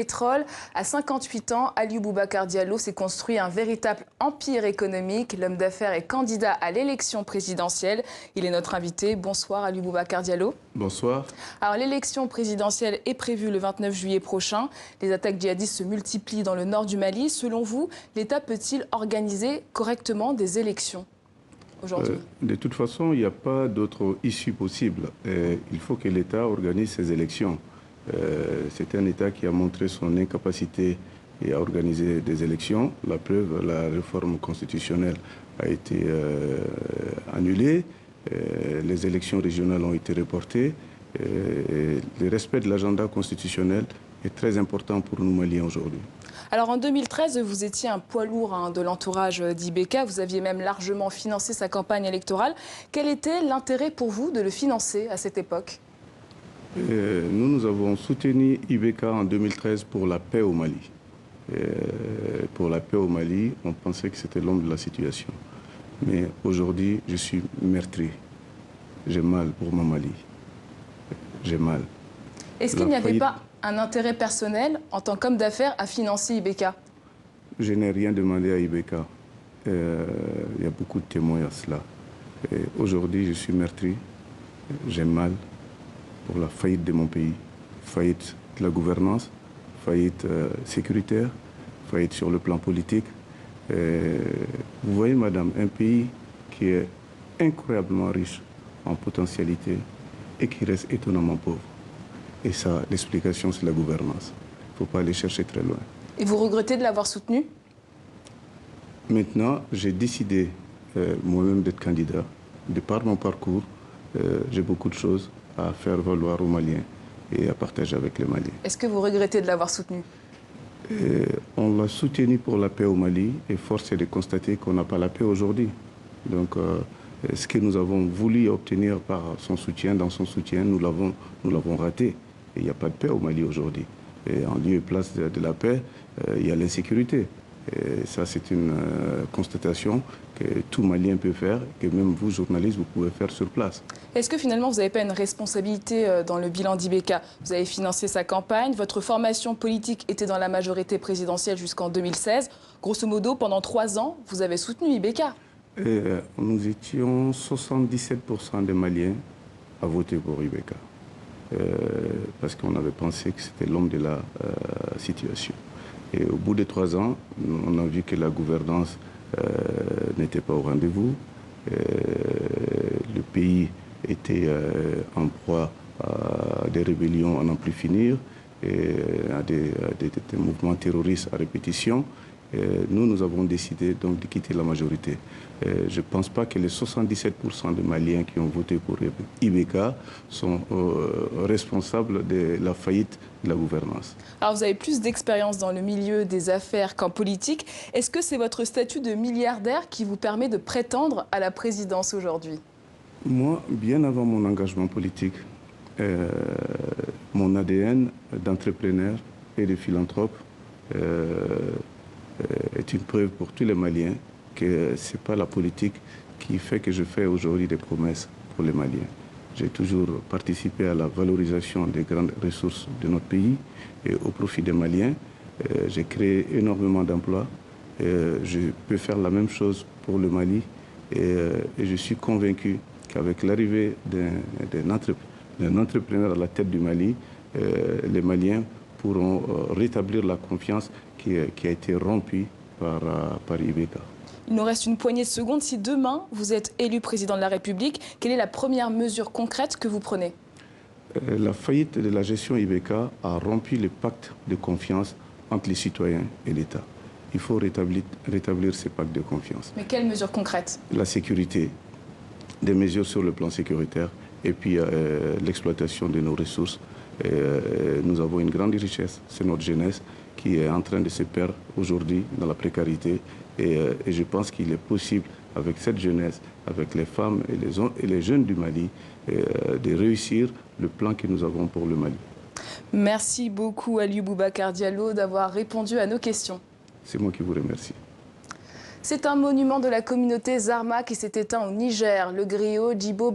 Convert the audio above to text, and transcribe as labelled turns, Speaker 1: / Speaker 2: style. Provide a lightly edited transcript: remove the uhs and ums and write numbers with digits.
Speaker 1: Pétrole, à 58 ans, Aliou Boubacar Diallo s'est construit un véritable empire économique. L'homme d'affaires est candidat à l'élection présidentielle. Il est notre invité. Bonsoir Aliou Boubacar Diallo.
Speaker 2: Bonsoir.
Speaker 1: Alors l'élection présidentielle est prévue le 29 juillet prochain. Les attaques djihadistes se multiplient dans le nord du Mali. Selon vous, l'État peut-il organiser correctement des élections aujourd'hui?
Speaker 2: De toute façon, il n'y a pas d'autre issue possible. Il faut que l'État organise ses élections. C'est un État qui a montré son incapacité à organiser des élections. La preuve, la réforme constitutionnelle a été annulée. Les élections régionales ont été reportées. Le respect de l'agenda constitutionnel est très important pour nous Maliens aujourd'hui.
Speaker 1: Alors en 2013, vous étiez un poids lourd de l'entourage d'IBK. Vous aviez même largement financé sa campagne électorale. Quel était l'intérêt pour vous de le financer à cette époque ?
Speaker 2: Nous avons soutenu IBK en 2013 pour la paix au Mali. Pour la paix au Mali, on pensait que c'était l'homme de la situation. Mais aujourd'hui, je suis meurtri. J'ai mal pour mon Mali. J'ai mal.
Speaker 1: Est-ce qu'il n'y avait pas un intérêt personnel en tant qu'homme d'affaires à financer IBK?
Speaker 2: Je n'ai rien demandé à IBK. Il y a beaucoup de témoins à cela. Aujourd'hui, je suis meurtri. J'ai mal pour la faillite de mon pays, faillite de la gouvernance, faillite sécuritaire, faillite sur le plan politique. Vous voyez, madame, un pays qui est incroyablement riche en potentialité et qui reste étonnamment pauvre. Et ça, l'explication, c'est la gouvernance. Il ne faut pas aller chercher très loin.
Speaker 1: Et vous regrettez de l'avoir soutenu?
Speaker 2: Maintenant, j'ai décidé moi-même d'être candidat. De par mon parcours, j'ai beaucoup de choses à faire valoir aux Maliens et à partager avec les Maliens.
Speaker 1: Est-ce que vous regrettez de l'avoir soutenu?
Speaker 2: On l'a soutenu pour la paix au Mali et force est de constater qu'on n'a pas la paix aujourd'hui. Donc, ce que nous avons voulu obtenir par son soutien, dans son soutien, nous l'avons raté. Et il n'y a pas de paix au Mali aujourd'hui. Et en lieu et place de la paix, il y a l'insécurité. Et ça, c'est une constatation que tout Malien peut faire, que même vous, journalistes, vous pouvez faire sur place.
Speaker 1: Est-ce que finalement, vous n'avez pas une responsabilité dans le bilan d'IBK? Vous avez financé sa campagne, votre formation politique était dans la majorité présidentielle jusqu'en 2016. Grosso modo, pendant 3 ans, vous avez soutenu IBK.
Speaker 2: Nous étions 77% des Maliens à voter pour IBK. Parce qu'on avait pensé que c'était l'homme de la situation. Et au bout de 3 ans, on a vu que la gouvernance n'était pas au rendez-vous. Le pays était en proie à des rébellions à n'en plus finir, et à des mouvements terroristes à répétition. Nous avons décidé donc de quitter la majorité. Je ne pense pas que les 77% des Maliens qui ont voté pour IBK sont responsables de la faillite de la gouvernance.
Speaker 1: Alors vous avez plus d'expérience dans le milieu des affaires qu'en politique. Est-ce que c'est votre statut de milliardaire qui vous permet de prétendre à la présidence aujourd'hui? Moi,
Speaker 2: bien avant mon engagement politique, mon ADN d'entrepreneur et de philanthrope est une preuve pour tous les Maliens que ce n'est pas la politique qui fait que je fais aujourd'hui des promesses pour les Maliens. J'ai toujours participé à la valorisation des grandes ressources de notre pays et au profit des Maliens. J'ai créé énormément d'emplois. Je peux faire la même chose pour le Mali et je suis convaincu qu'avec l'arrivée d'un entrepreneur à la tête du Mali, les Maliens pourront rétablir la confiance qui a été rompue par IBK.
Speaker 1: Il nous reste une poignée de secondes. Si demain, vous êtes élu président de la République, quelle est la première mesure concrète que vous prenez?
Speaker 2: La faillite de la gestion IBK a rompu le pacte de confiance entre les citoyens et l'État. Il faut rétablir ce pacte de confiance.
Speaker 1: Mais quelles mesures concrètes?
Speaker 2: La sécurité, des mesures sur le plan sécuritaire et puis l'exploitation de nos ressources. Nous avons une grande richesse, c'est notre jeunesse qui est en train de se perdre aujourd'hui dans la précarité. Et je pense qu'il est possible, avec cette jeunesse, avec les femmes et les jeunes du Mali, de réussir le plan que nous avons pour le Mali.
Speaker 1: Merci beaucoup Aliou Boubacar Diallo d'avoir répondu à nos questions.
Speaker 2: C'est moi qui vous remercie.
Speaker 1: C'est un monument de la communauté Zarma qui s'est éteint au Niger. Le griot Djibo